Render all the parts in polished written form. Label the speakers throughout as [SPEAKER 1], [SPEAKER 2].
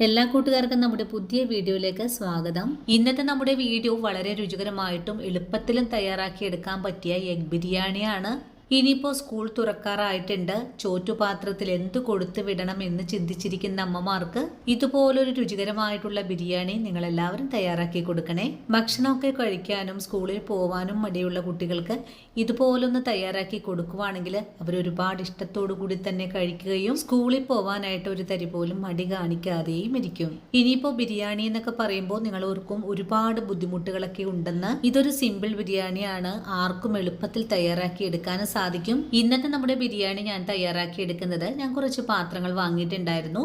[SPEAKER 1] എല്ലാ കൂട്ടുകാർക്കും നമ്മുടെ പുതിയ വീഡിയോയിലേക്ക് സ്വാഗതം. ഇന്നത്തെ നമ്മുടെ വീഡിയോ വളരെ രുചികരമായിട്ടും എളുപ്പത്തിലും തയ്യാറാക്കി എടുക്കാൻ പറ്റിയ എഗ് ബിരിയാണിയാണ്. ഇനിയിപ്പോൾ സ്കൂൾ തുറക്കാറായിട്ടുണ്ട്. ചോറ്റുപാത്രത്തിൽ എന്ത് കൊടുത്തു വിടണം എന്ന് ചിന്തിച്ചിരിക്കുന്ന അമ്മമാർക്ക് ഇതുപോലൊരു രുചികരമായിട്ടുള്ള ബിരിയാണി നിങ്ങൾ എല്ലാവരും തയ്യാറാക്കി കൊടുക്കണേ. ഭക്ഷണമൊക്കെ കഴിക്കാനും സ്കൂളിൽ പോവാനും മടിയുള്ള കുട്ടികൾക്ക് ഇതുപോലൊന്ന് തയ്യാറാക്കി കൊടുക്കുവാണെങ്കിൽ അവർ ഒരുപാട് ഇഷ്ടത്തോടു കൂടി തന്നെ കഴിക്കുകയും സ്കൂളിൽ പോവാനായിട്ട് ഒരു തരി പോലും മടി കാണിക്കാതെയും ഇരിക്കും. ഇനിയിപ്പോൾ ബിരിയാണി എന്നൊക്കെ പറയുമ്പോൾ നിങ്ങൾ ഓർക്കും ഒരുപാട് ബുദ്ധിമുട്ടുകളൊക്കെ ഉണ്ടെന്ന്. ഇതൊരു സിമ്പിൾ ബിരിയാണിയാണ്. ആർക്കും എളുപ്പത്തിൽ തയ്യാറാക്കി എടുക്കാനും സാധിക്കും. ഇന്നത്തെ നമ്മുടെ ബിരിയാണി ഞാൻ തയ്യാറാക്കി എടുക്കുന്നത്, ഞാൻ കുറച്ച് പാത്രങ്ങൾ വാങ്ങിയിട്ടുണ്ടായിരുന്നു.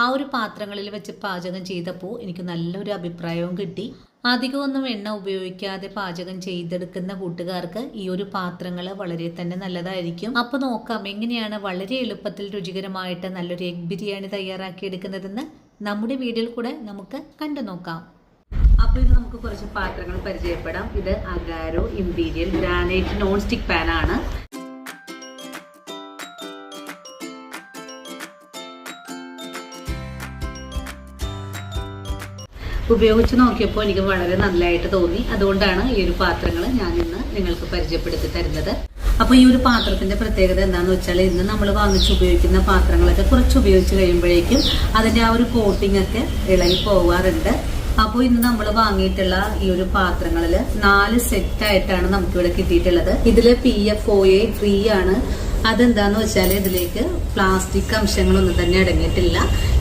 [SPEAKER 1] ആ ഒരു പാത്രങ്ങളിൽ വെച്ച് പാചകം ചെയ്തപ്പോൾ എനിക്ക് നല്ലൊരു അഭിപ്രായവും കിട്ടി. അധികമൊന്നും എണ്ണ ഉപയോഗിക്കാതെ പാചകം ചെയ്തെടുക്കുന്ന കൂട്ടുകാർക്ക് ഈ ഒരു പാത്രങ്ങൾ വളരെ തന്നെ നല്ലതായിരിക്കും. അപ്പോൾ നോക്കാം എങ്ങനെയാണ് വളരെ എളുപ്പത്തിൽ രുചികരമായിട്ട് നല്ലൊരു എഗ് ബിരിയാണി തയ്യാറാക്കി എടുക്കുന്നതെന്ന് നമ്മുടെ വീഡിയോയിൽ കൂടെ നമുക്ക് കണ്ടു നോക്കാം. അപ്പോൾ ഇത് നമുക്ക് കുറച്ച് പാത്രങ്ങൾ പരിചയപ്പെടാം. ഇത് Agaro imperial granite non stick pan ആണ്. ഉപയോഗിച്ച് നോക്കിയപ്പോൾ എനിക്ക് വളരെ നല്ലതായിട്ട് തോന്നി. അതുകൊണ്ടാണ് ഈ ഒരു പാത്രങ്ങൾ ഞാൻ ഇന്ന് നിങ്ങൾക്ക് പരിചയപ്പെടുത്തി തരുന്നത്. അപ്പോൾ ഈ ഒരു പാത്രത്തിന്റെ പ്രത്യേകത എന്താണെന്ന് വെച്ചാൽ, ഇന്ന് നമ്മൾ വാങ്ങിച്ച് ഉപയോഗിക്കുന്ന പാത്രങ്ങളൊക്കെ കുറച്ച് ഉപയോഗിച്ച് കഴിയുമ്പോഴേക്കും അതിന്റെ ആ ഒരു കോട്ടിംഗ് ഒക്കെ ഇളകി പോവാറുണ്ട്. അപ്പോൾ ഇന്ന് നമ്മൾ വാങ്ങിയിട്ടുള്ള ഈ ഒരു പാത്രങ്ങളിൽ 4 സെറ്റായിട്ടാണ് നമുക്കിവിടെ കിട്ടിയിട്ടുള്ളത്. ഇതില് PFOA ഫ്രീ ആണ്. അതെന്താന്ന് വെച്ചാൽ ഇതിലേക്ക് പ്ലാസ്റ്റിക് അംശങ്ങളൊന്നും തന്നെ അടങ്ങിയിട്ടില്ല.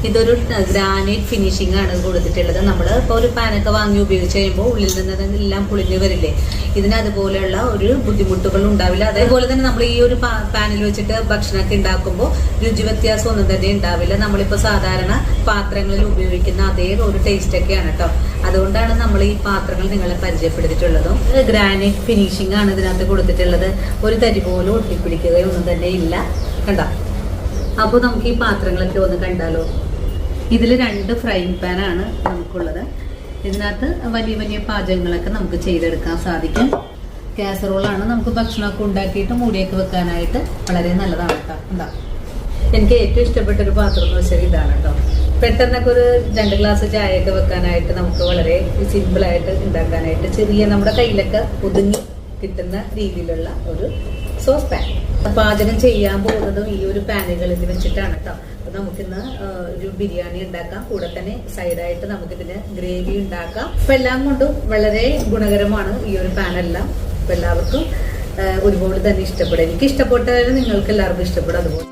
[SPEAKER 1] ഇതൊരു ഗ്രാനൈറ്റ് ഫിനിഷിംഗ് ആണ് കൊടുത്തിട്ടുള്ളത്. നമ്മൾ ഇപ്പോൾ ഒരു പാനൊക്കെ വാങ്ങി ഉപയോഗിച്ച് കഴിയുമ്പോൾ ഉള്ളിൽ നിന്ന് എല്ലാം പൊളിഞ്ഞു വരില്ലേ, ഇതിന് അതുപോലെയുള്ള ഒരു ബുദ്ധിമുട്ടുകൾ ഉണ്ടാവില്ല. അതേപോലെ തന്നെ നമ്മൾ ഈ ഒരു പാനിൽ വെച്ചിട്ട് ഭക്ഷണമൊക്കെ ഉണ്ടാക്കുമ്പോൾ രുചി വ്യത്യാസം ഒന്നും തന്നെ ഉണ്ടാവില്ല. നമ്മളിപ്പോൾ സാധാരണ പാത്രങ്ങളിൽ ഉപയോഗിക്കുന്ന അതേ ഒരു ടേസ്റ്റ് ഒക്കെയാണ് കേട്ടോ. അതുകൊണ്ടാണ് നമ്മൾ ഈ പാത്രങ്ങൾ നിങ്ങളെ പരിചയപ്പെടുത്തിയിട്ടുള്ളതും. ഗ്രാനൈറ്റ് ഫിനിഷിംഗ് ആണ് ഇതിനകത്ത് കൊടുത്തിട്ടുള്ളത്. ഒരു തരി പോലും ഒട്ടിപ്പിടിക്കുകയൊന്നും തന്നെ ഇല്ല. കണ്ടോ? അപ്പോൾ നമുക്ക് ഈ പാത്രങ്ങളൊക്കെ ഒന്ന് കണ്ടാലോ. ഇതിൽ 2 ഫ്രൈങ് പാനാണ് നമുക്കുള്ളത്. ഇതിനകത്ത് വലിയ വലിയ പാചകങ്ങളൊക്കെ നമുക്ക് ചെയ്തെടുക്കാൻ സാധിക്കും. കാസറോളാണ്. നമുക്ക് ഭക്ഷണമൊക്കെ ഉണ്ടാക്കിയിട്ട് മൂടിയൊക്കെ വെക്കാനായിട്ട് വളരെ നല്ലതാണ് കേട്ടോ. എന്താ എനിക്ക് ഏറ്റവും ഇഷ്ടപ്പെട്ട ഒരു പാത്രം എന്ന് വെച്ചാൽ ഇതാണ് കേട്ടോ. പെട്ടെന്നൊക്കെ ഒരു 2 ഗ്ലാസ് ചായയൊക്കെ വെക്കാനായിട്ട് നമുക്ക് വളരെ സിമ്പിളായിട്ട് ഉണ്ടാക്കാനായിട്ട് ചെറിയ നമ്മുടെ കയ്യിലൊക്കെ ഒതുങ്ങി കിട്ടുന്ന രീതിയിലുള്ള ഒരു സോസ് പാൻ. പാചകം ചെയ്യാൻ പോകുന്നതും ഈ ഒരു പാനുകളിൽ വെച്ചിട്ടാണ് കേട്ടോ. അപ്പൊ നമുക്കിന്ന് ഒരു ബിരിയാണി ഉണ്ടാക്കാം. കൂടെ തന്നെ സൈഡായിട്ട് നമുക്കിതിന് ഗ്രേവി ഉണ്ടാക്കാം. അപ്പൊ എല്ലാം കൊണ്ടും വളരെ ഗുണകരമാണ് ഈ ഒരു പാനെല്ലാം. അപ്പൊ എല്ലാവർക്കും ഒരുപോലെ തന്നെ ഇഷ്ടപ്പെടും. എനിക്ക് ഇഷ്ടപ്പെട്ടാലും നിങ്ങൾക്ക് എല്ലാവർക്കും ഇഷ്ടപ്പെടും അതുപോലെ.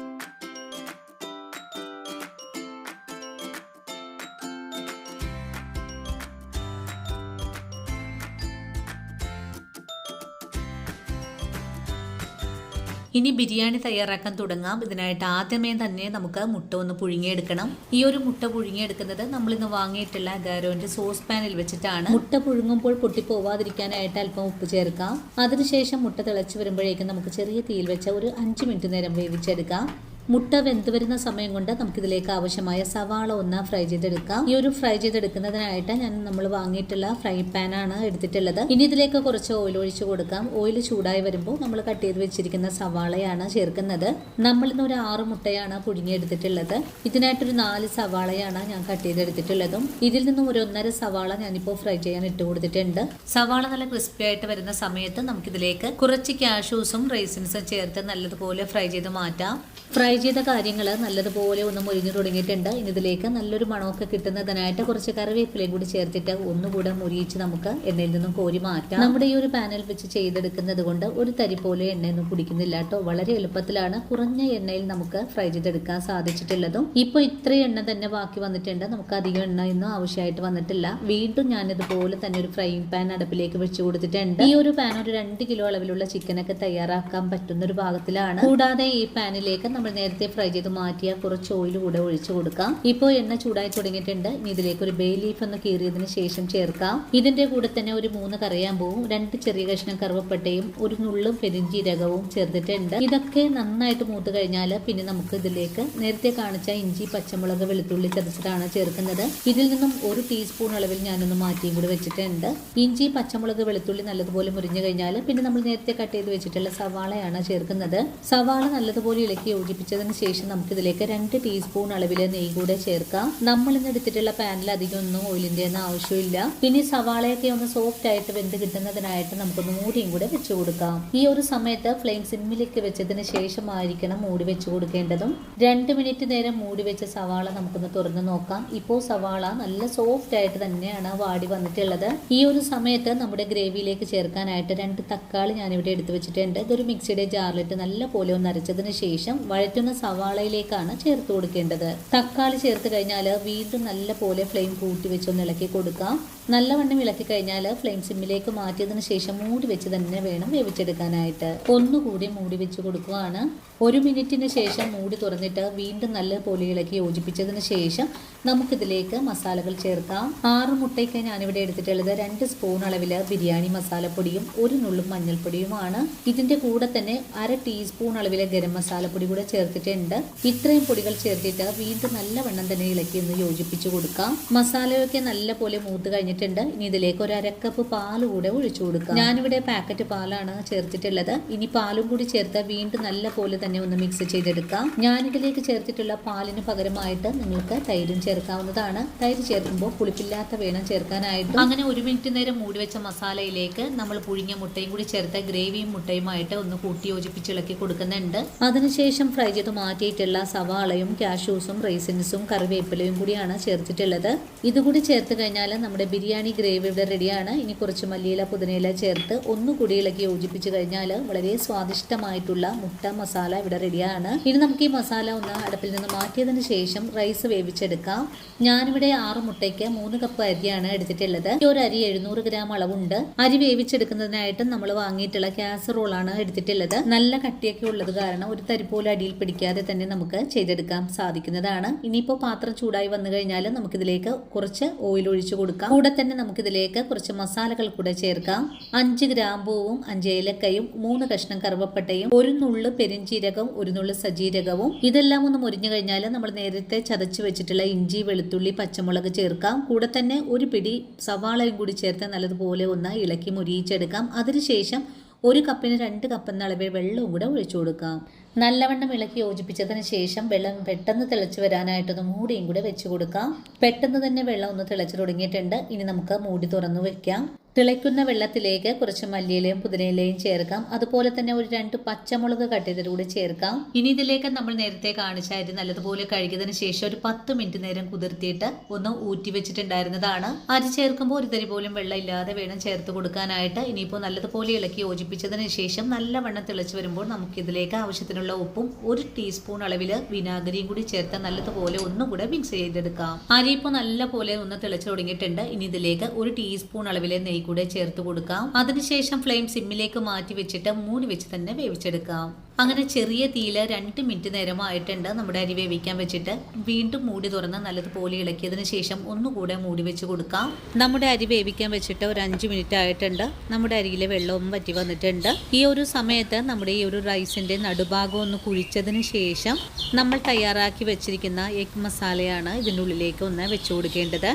[SPEAKER 1] ഇനി ബിരിയാണി തയ്യാറാക്കാൻ തുടങ്ങാം. ഇതിനായിട്ട് ആദ്യമേ തന്നെ നമുക്ക് മുട്ട ഒന്ന് പുഴുങ്ങിയെടുക്കണം. ഈ ഒരു മുട്ട പുഴുങ്ങിയെടുക്കുന്നത് നമ്മൾ ഇന്ന് വാങ്ങിയിട്ടുള്ള ഗാരോന്റെ സോസ് പാനിൽ വെച്ചിട്ടാണ്. മുട്ട പുഴുങ്ങുമ്പോൾ പൊട്ടിപ്പോവാതിരിക്കാനായിട്ട് അല്പം ഉപ്പ് ചേർക്കാം. അതിനുശേഷം മുട്ട തിളച്ച് വരുമ്പോഴേക്കും നമുക്ക് ചെറിയ തീയിൽ വെച്ച ഒരു 5 മിനിറ്റ് നേരം വേവിച്ചെടുക്കാം. മുട്ട വെന്ത് വരുന്ന സമയം കൊണ്ട് നമുക്കിതിലേക്ക് ആവശ്യമായ സവാള ഒന്ന് ഫ്രൈ ചെയ്തെടുക്കാം. ഈ ഒരു ഫ്രൈ ചെയ്തെടുക്കുന്നതിനായിട്ട് നമ്മൾ വാങ്ങിയിട്ടുള്ള ഫ്രൈ പാനാണ് എടുത്തിട്ടുള്ളത്. ഇനി ഇതിലേക്ക് കുറച്ച് ഓയിൽ ഒഴിച്ചു കൊടുക്കാം. ഓയിൽ ചൂടായി വരുമ്പോൾ നമ്മൾ കട്ട് ചെയ്ത് വെച്ചിരിക്കുന്ന സവാളയാണ് ചേർക്കുന്നത്. നമ്മളിന്ന് ഒരു 6 മുട്ടയാണ് പുഴുങ്ങിയെടുത്തിട്ടുള്ളത്. ഇതിനായിട്ടൊരു 4 സവാളയാണ് ഞാൻ കട്ട് ചെയ്തെടുത്തിട്ടുള്ളതും. ഇതിൽ നിന്നും ഒരു 1.5 സവാള ഞാനിപ്പോൾ ഫ്രൈ ചെയ്യാൻ ഇട്ട് കൊടുത്തിട്ടുണ്ട്. സവാള നല്ല ക്രിസ്പി ആയിട്ട് വരുന്ന സമയത്ത് നമുക്കിതിലേക്ക് കുറച്ച് കാഷ്യൂസും റൈസിൻസും ചേർത്ത് നല്ലതുപോലെ ഫ്രൈ ചെയ്ത് മാറ്റാം. ഫ്രൈ ചെയ്ത കാര്യങ്ങൾ നല്ലതുപോലെ ഒന്ന് മുരിഞ്ഞു തുടങ്ങിയിട്ടുണ്ട്. ഇനി ഇതിലേക്ക് നല്ലൊരു മണമൊക്കെ കിട്ടുന്നതിനായിട്ട് കുറച്ച് കറിവേപ്പിലയും കൂടി ചേർത്തിട്ട് ഒന്നുകൂടെ മുരിയിച്ച് നമുക്ക് എണ്ണയിൽ നിന്നും കോരി മാറ്റാം. നമ്മുടെ ഈ ഒരു പാനിൽ വെച്ച് ചെയ്തെടുക്കുന്നത് കൊണ്ട് ഒരു തരി പോലെ എണ്ണയൊന്നും കുടിക്കുന്നില്ല കേട്ടോ. വളരെ എളുപ്പത്തിലാണ് കുറഞ്ഞ എണ്ണയിൽ നമുക്ക് ഫ്രൈ ചെയ്തെടുക്കാൻ സാധിച്ചിട്ടുള്ളതും. ഇപ്പോൾ ഇത്ര എണ്ണ തന്നെ ബാക്കി വന്നിട്ടുണ്ട്. നമുക്ക് അധികം എണ്ണ ഒന്നും ആവശ്യമായിട്ട് വന്നിട്ടില്ല. വീണ്ടും ഞാൻ ഇതുപോലെ തന്നെ ഒരു ഫ്രൈയിങ് പാൻ അടുപ്പിലേക്ക് വെച്ച് കൊടുത്തിട്ടുണ്ട്. ഈ ഒരു പാൻ ഒരു 2 കിലോ അളവിലുള്ള ചിക്കനൊക്കെ തയ്യാറാക്കാൻ പറ്റുന്ന ഒരു ഭാഗത്തിലാണ്. കൂടാതെ ഈ പാനിലേക്ക് നമ്മൾ നേരത്തെ ഫ്രൈ ചെയ്ത് മാറ്റിയ കുറച്ച് ഓയിൽ കൂടെ ഒഴിച്ചു കൊടുക്കാം. ഇപ്പോൾ എണ്ണ ചൂടായി തുടങ്ങിയിട്ടുണ്ട്. ഇനി ഇതിലേക്ക് ഒരു ബേ ലീഫ് ഒന്ന് കീറിയതിന് ശേഷം ചേർക്കാം. ഇതിന്റെ കൂടെ തന്നെ ഒരു 3 കറിയാമ്പൂവും 2 ചെറിയ കഷ്ണം കറുവപ്പട്ടയും ഒരു നുള്ളും പെരിഞ്ചീരകവും ചേർത്തിട്ടുണ്ട്. ഇതൊക്കെ നന്നായിട്ട് മൂത്ത് കഴിഞ്ഞാൽ പിന്നെ നമുക്ക് ഇതിലേക്ക് നേരത്തെ കാണിച്ച ഇഞ്ചി, പച്ചമുളക്, വെളുത്തുള്ളി ചതച്ചിട്ടാണ് ചേർക്കുന്നത്. ഇതിൽ നിന്നും 1 ടീസ്പൂൺ അളവിൽ ഞാനൊന്ന് മാറ്റിയും കൂടി വെച്ചിട്ടുണ്ട്. ഇഞ്ചി, പച്ചമുളക്, വെളുത്തുള്ളി നല്ലതുപോലെ മുരിഞ്ഞു കഴിഞ്ഞാൽ പിന്നെ നമ്മൾ നേരത്തെ കട്ട് ചെയ്ത് വെച്ചിട്ടുള്ള സവാളയാണ് ചേർക്കുന്നത്. സവാള നല്ലതുപോലെ ഇളക്കി യോജിപ്പിച്ച യോജിപ്പിച്ചതിന് ശേഷം നമുക്കിതിലേക്ക് 2 ടീസ്പൂൺ അളവിൽ നെയ്യ് കൂടെ ചേർക്കാം. നമ്മൾ ഇന്ന് എടുത്തിട്ടുള്ള പാനിൽ അധികം ഒന്നും ഓയിലിൻ്റെ ഒന്നും ആവശ്യമില്ല. പിന്നെ സവാളയൊക്കെ ഒന്ന് സോഫ്റ്റ് ആയിട്ട് വെന്ത് കിട്ടുന്നതിനായിട്ട് നമുക്കൊന്ന് മൂടിയും കൂടെ വെച്ച് കൊടുക്കാം. ഈ ഒരു സമയത്ത് ഫ്ലെയിം സിമ്മിലേക്ക് വെച്ചതിന് ശേഷമായിരിക്കണം മൂടി വെച്ച് കൊടുക്കേണ്ടതും. 2 മിനിറ്റ് നേരം മൂടി വെച്ച സവാള നമുക്കൊന്ന് തുറന്ന് നോക്കാം. ഇപ്പോൾ സവാള നല്ല സോഫ്റ്റ് ആയിട്ട് തന്നെയാണ് വാടി വന്നിട്ടുള്ളത്. ഈ ഒരു സമയത്ത് നമ്മുടെ ഗ്രേവിയിലേക്ക് ചേർക്കാനായിട്ട് 2 തക്കാളി ഞാനിവിടെ എടുത്തു വെച്ചിട്ടുണ്ട്. ഇതൊരു മിക്സിയുടെ ജാറിലിട്ട് നല്ല പോലെ ഒന്ന് അരച്ചതിന് ശേഷം വഴറ്റുന്ന സവാളയിലേക്കാണ് ചേർത്ത് കൊടുക്കേണ്ടത്. തക്കാളി ചേർത്ത് കഴിഞ്ഞാൽ വീണ്ടും നല്ല പോലെ ഫ്ലെയിം കൂട്ടി വെച്ചൊന്ന് ഇളക്കി കൊടുക്കാം. നല്ലവണ്ണം ഇളക്കി കഴിഞ്ഞാൽ ഫ്ലെയിം സിമ്മിലേക്ക് മാറ്റിയതിന് ശേഷം മൂടി വെച്ച് തന്നെ വേണം വേവിച്ചെടുക്കാനായിട്ട്. ഒന്നുകൂടി മൂടി വെച്ച് കൊടുക്കുകയാണ്. 1 മിനിറ്റിന് ശേഷം മൂടി തുറന്നിട്ട് വീണ്ടും നല്ല പോലെ ഇളക്കി യോജിപ്പിച്ചതിന് ശേഷം നമുക്കിതിലേക്ക് മസാലകൾ ചേർക്കാം. 6 മുട്ടയ്ക്ക് ഞാനിവിടെ എടുത്തിട്ടുള്ളത് 2 സ്പൂൺ അളവിൽ ബിരിയാണി മസാലപ്പൊടിയും 1 നുള്ളും മഞ്ഞൾപ്പൊടിയുമാണ്. ഇതിൻ്റെ കൂടെ തന്നെ 1/2 ടീസ്പൂൺ അളവിൽ ഗരം മസാലപ്പൊടി കൂടെ ചേർത്തിട്ടുണ്ട്. ഇത്രയും പൊടികൾ ചേർത്തിട്ട് വീണ്ടും നല്ലവണ്ണം തന്നെ ഇളക്കി ഒന്ന് യോജിപ്പിച്ച് കൊടുക്കാം. മസാലയൊക്കെ നല്ല പോലെ മൂത്ത് കഴിഞ്ഞിട്ടുണ്ട്. ഇനി ഇതിലേക്ക് 1/2 കപ്പ് പാൽ കൂടെ ഒഴിച്ചു കൊടുക്കാം. ഞാനിവിടെ പാക്കറ്റ് പാലാണ് ചേർത്തിട്ടുള്ളത്. ഇനി പാലും കൂടി ചേർത്ത് വീണ്ടും നല്ല പോലെ തന്നെ ഒന്ന് മിക്സ് ചെയ്തെടുക്കാം. ഞാനിതിലേക്ക് ചേർത്തിട്ടുള്ള പാലിന് പകരമായിട്ട് നിങ്ങൾക്ക് തൈരും ചേർക്കാവുന്നതാണ്. തൈര് ചേർക്കുമ്പോൾ പുളിപ്പില്ലാത്ത വേണം ചേർക്കാനായിട്ട്. അങ്ങനെ 1 മിനിറ്റ് നേരം മൂടി വെച്ച മസാലയിലേക്ക് നമ്മൾ പുഴുങ്ങിയ മുട്ടയും കൂടി ചേർത്ത് ഗ്രേവിയും മുട്ടയുമായിട്ട് ഒന്ന് കൂട്ടി യോജിപ്പിച്ച് ഇളക്കി കൊടുക്കുന്നുണ്ട്. അതിനുശേഷം ഫ്രൈ ചെയ്ത് മാറ്റിയിട്ടുള്ള സവാളയും കാഷ്യൂസും റൈസിൻസും കറിവേപ്പിലയും കൂടിയാണ് ചേർത്തിട്ടുള്ളത്. ഇതുകൂടി ചേർത്ത് കഴിഞ്ഞാൽ നമ്മുടെ ബിരിയാണി ഗ്രേവി ഇവിടെ റെഡിയാണ്. ഇനി കുറച്ച് മല്ലിയില പുതിനയില ചേർത്ത് ഒന്നുകൂടി ഇളക്കി യോജിപ്പിച്ച് കഴിഞ്ഞാൽ വളരെ സ്വാദിഷ്ടമായിട്ടുള്ള മുട്ട മസാല ഇവിടെ റെഡിയാണ്. ഇനി നമുക്ക് ഈ മസാല ഒന്ന് അടുപ്പിൽ നിന്ന് മാറ്റിയതിന് ശേഷം റൈസ് വേവിച്ചെടുക്കാം. ഞാനിവിടെ 6 മുട്ടയ്ക്ക് 3 കപ്പ് അരിയാണ് എടുത്തിട്ടുള്ളത്. ഈ ഒരു അരി 700 ഗ്രാം അളവുണ്ട്. അരി വേവിച്ചെടുക്കുന്നതിനായിട്ട് നമ്മൾ വാങ്ങിയിട്ടുള്ള കാസറോളാണ് എടുത്തിട്ടുള്ളത്. നല്ല കട്ടിയൊക്കെ ഉള്ളത് കാരണം ഒരു തരിപ്പോലും അടിയിൽ പിടിക്കാതെ തന്നെ നമുക്ക് ചെയ്തെടുക്കാൻ സാധിക്കുന്നതാണ്. ഇനിയിപ്പോൾ പാത്രം ചൂടായി വന്നു കഴിഞ്ഞാൽ നമുക്കിതിലേക്ക് കുറച്ച് ഓയിൽ ഒഴിച്ചു കൊടുക്കാം. കൂടെ തന്നെ നമുക്കിതിലേക്ക് കുറച്ച് മസാലകൾ കൂടെ ചേർക്കാം. 5 ഗ്രാമ്പൂവും 5 ഏലക്കയും 3 കഷ്ണം കറുവപ്പട്ടയും 1 നുള്ളു പെരിഞ്ചീരകവും 1 നുള്ളു സജീരകവും ഇതെല്ലാം ഒന്ന് മുരിഞ്ഞു കഴിഞ്ഞാൽ നമ്മൾ നേരത്തെ ചതച്ച് വെച്ചിട്ടുള്ള ഇഞ്ചി വെളുത്തുള്ളി പച്ചമുളക് ചേർക്കാം. കൂടെ തന്നെ ഒരു പിടി സവാളയും കൂടി ചേർത്ത് നല്ലതുപോലെ ഒന്ന് ഇളക്കി മുരിയിച്ചെടുക്കാം. അതിനുശേഷം 1 കപ്പിന് 2 കപ്പ് എന്ന അളവിൽ വെള്ളവും കൂടെ ഒഴിച്ചു കൊടുക്കാം. നല്ലവണ്ണം ഇളക്കി യോജിപ്പിച്ചതിന് ശേഷം വെള്ളം പെട്ടെന്ന് തിളച്ച് വരാനായിട്ടൊന്ന് മൂടിയും കൂടെ വെച്ച് കൊടുക്കാം. പെട്ടെന്ന് തന്നെ വെള്ളം ഒന്ന് തിളച്ച് തുടങ്ങിയിട്ടുണ്ട്. ഇനി നമുക്ക് മൂടി തുറന്നു വെക്കാം. തിളയ്ക്കുന്ന വെള്ളത്തിലേക്ക് കുറച്ച് മല്ലിയിലയും പുതിനയിലയും ചേർക്കാം. അതുപോലെ തന്നെ ഒരു 2 പച്ചമുളക് കട്ട് ചെയ്തത് കൂടി ചേർക്കാം. ഇനി ഇതിലേക്ക് നമ്മൾ നേരത്തെ കാണിച്ച അരി നല്ലതുപോലെ കഴുകിയതിന് ശേഷം ഒരു 10 മിനിറ്റ് നേരം കുതിർത്തിയിട്ട് ഒന്ന് ഊറ്റി വെച്ചിട്ടുണ്ടായിരുന്നതാണ്. അരി ചേർക്കുമ്പോൾ ഒരു തരി പോലും വെള്ളം ഇല്ലാതെ വേണം ചേർത്ത് കൊടുക്കാനായിട്ട്. ഇനിയിപ്പോൾ നല്ലതുപോലെ ഇളക്കി യോജിപ്പിച്ചതിന് ശേഷം നല്ലവണ്ണം തിളച്ച് വരുമ്പോൾ നമുക്കിതിലേക്ക് ആവശ്യത്തിനുള്ള ഉപ്പും 1 ടീസ്പൂൺ അളവിൽ വിനാഗിരിയും കൂടി ചേർത്ത് നല്ലതുപോലെ ഒന്നുകൂടെ മിക്സ് ചെയ്തെടുക്കാം. അരി ഇപ്പോൾ നല്ല പോലെ ഒന്ന് തിളച്ച് തുടങ്ങിയിട്ടുണ്ട്. ഇനി ഇതിലേക്ക് 1 ടീസ്പൂൺ അളവിൽ നെയ്യ് കൂടെ ചേർത്ത് കൊടുക്കാം. അതിനുശേഷം ഫ്ലെയിം സിമ്മിലേക്ക് മാറ്റി വെച്ചിട്ട് മൂടി വെച്ച് തന്നെ വേവിച്ചെടുക്കാം. അങ്ങനെ ചെറിയ തീയിൽ 2 മിനിറ്റ് നേരമായിട്ടുണ്ട് നമ്മുടെ അരി വേവിക്കാൻ വെച്ചിട്ട്. വീണ്ടും മൂടി തുറന്ന് നല്ലതുപോലെ ഇളക്കിയതിന് ശേഷം ഒന്നുകൂടെ മൂടി വെച്ച് കൊടുക്കാം. നമ്മുടെ അരി വേവിക്കാൻ വെച്ചിട്ട് ഒരു 5 മിനിറ്റ് ആയിട്ടുണ്ട്. നമ്മുടെ അരിയിലെ വെള്ളവും വറ്റി വന്നിട്ടുണ്ട്. ഈ ഒരു സമയത്ത് നമ്മുടെ ഈ ഒരു റൈസിന്റെ നടുഭാഗം ഒന്ന് കുഴിച്ചതിന് ശേഷം നമ്മൾ തയ്യാറാക്കി വെച്ചിരിക്കുന്ന എഗ് മസാലയാണ് ഇതിൻ്റെ ഉള്ളിലേക്ക് ഒന്ന് വെച്ചു കൊടുക്കേണ്ടത്.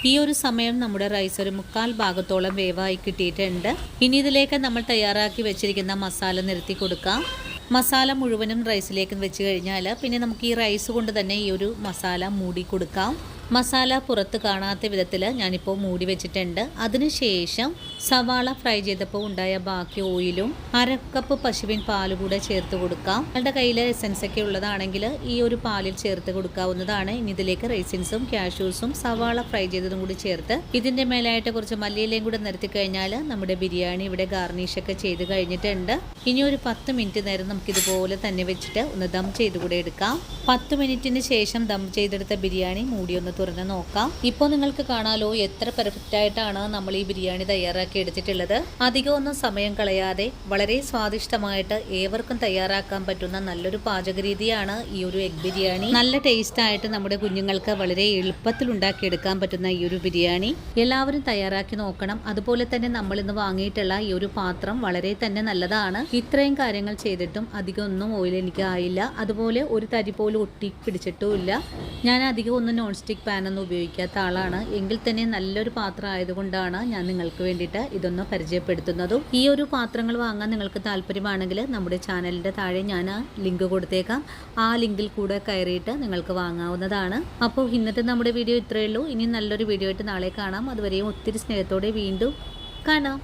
[SPEAKER 1] ഈ ഒരു സമയം നമ്മുടെ റൈസ് ഒരു 1/4 ഭാഗത്തോളം വേവായി കിട്ടിയിട്ടുണ്ട്. ഇനി ഇതിലേക്ക് നമ്മൾ തയ്യാറാക്കി വെച്ചിരിക്കുന്ന മസാല നിരത്തി കൊടുക്കാം. മസാല മുഴുവനും റൈസിലേക്ക് വെച്ച് കഴിഞ്ഞാൽ പിന്നെ നമുക്ക് ഈ റൈസ് കൊണ്ട് തന്നെ ഈ ഒരു മസാല മൂടി കൊടുക്കാം. മസാല പുറത്ത് കാണാത്ത വിധത്തിൽ ഞാനിപ്പോൾ മൂടി വെച്ചിട്ടുണ്ട്. അതിനുശേഷം സവാള ഫ്രൈ ചെയ്തപ്പോൾ ഉണ്ടായ ബാക്കി ഓയിലും 1/2 കപ്പ് പശുവിൻ പാൽ കൂടെ ചേർത്ത് കൊടുക്കാം. നിങ്ങളുടെ കയ്യിൽ എസൻസ് ഒക്കെ ഉള്ളതാണെങ്കിൽ ഈ ഒരു പാലിൽ ചേർത്ത് കൊടുക്കാവുന്നതാണ്. ഇനി ഇതിലേക്ക് റൈസിൻസും കാഷ്യൂസും സവാള ഫ്രൈ ചെയ്തതും കൂടി ചേർത്ത് ഇതിൻ്റെ മേലായിട്ട് കുറച്ച് മല്ലിയിലയും കൂടെ നിരത്തി കഴിഞ്ഞാൽ നമ്മുടെ ബിരിയാണി ഇവിടെ ഗാർണിഷൊക്കെ ചെയ്ത് കഴിഞ്ഞിട്ടുണ്ട്. ഇനി ഒരു 10 മിനിറ്റ് നേരം നമുക്കിതുപോലെ തന്നെ വെച്ചിട്ട് ഒന്ന് ദം ചെയ്ത് കൂടെ എടുക്കാം. 10 മിനിറ്റിന് ശേഷം ദം ചെയ്തെടുത്ത ബിരിയാണി മൂടി ഒന്ന് തുറന്ന് നോക്കാം. ഇപ്പോൾ നിങ്ങൾക്ക് കാണാലോ എത്ര പെർഫെക്റ്റ് ആയിട്ടാണ് നമ്മൾ ഈ ബിരിയാണി തയ്യാറാക്കി എടുത്തിട്ടുള്ളത്. അധികമൊന്നും സമയം കളയാതെ വളരെ സ്വാദിഷ്ടമായിട്ട് ഏവർക്കും തയ്യാറാക്കാൻ പറ്റുന്ന നല്ലൊരു പാചക രീതിയാണ് ഈ ഒരു എഗ് ബിരിയാണി. നല്ല ടേസ്റ്റ് ആയിട്ട് നമ്മുടെ കുഞ്ഞുങ്ങൾക്ക് വളരെ എളുപ്പത്തിൽ ഉണ്ടാക്കിയെടുക്കാൻ പറ്റുന്ന ഈ ഒരു ബിരിയാണി എല്ലാവരും തയ്യാറാക്കി നോക്കണം. അതുപോലെ തന്നെ നമ്മൾ ഇന്ന് വാങ്ങിയിട്ടുള്ള ഈ ഒരു പാത്രം വളരെ തന്നെ നല്ലതാണ്. ഇത്രയും കാര്യങ്ങൾ ചെയ്തിട്ടും അധികമൊന്നും ഓയിൽ എനിക്ക് ആയില്ല. അതുപോലെ ഒരു തരി പോലും ഒട്ടി പിടിച്ചിട്ടുമില്ല. ഞാൻ അധികം ഒന്നും നോൺ സ്റ്റിക്ക് പാനൊന്നും ഉപയോഗിക്കാത്ത ആളാണ്. എങ്കിൽ തന്നെ നല്ലൊരു പാത്രം ആയതുകൊണ്ടാണ് ഞാൻ നിങ്ങൾക്ക് വേണ്ടിയിട്ട് ഇതൊന്ന് പരിചയപ്പെടുത്തുന്നതും. ഈ ഒരു പാത്രങ്ങൾ വാങ്ങാൻ നിങ്ങൾക്ക് താല്പര്യമാണെങ്കിൽ നമ്മുടെ ചാനലിൻ്റെ താഴെ ഞാൻ ലിങ്ക് കൊടുത്തേക്കാം. ആ ലിങ്കിൽ കൂടെ കയറിയിട്ട് നിങ്ങൾക്ക് വാങ്ങാവുന്നതാണ്. അപ്പോൾ ഇന്നത്തെ നമ്മുടെ വീഡിയോ ഇത്രയേ ഉള്ളൂ. ഇനി നല്ലൊരു വീഡിയോ ആയിട്ട് നാളെ കാണാം. അതുവരെയും ഒത്തിരി സ്നേഹത്തോടെ വീണ്ടും കാണാം.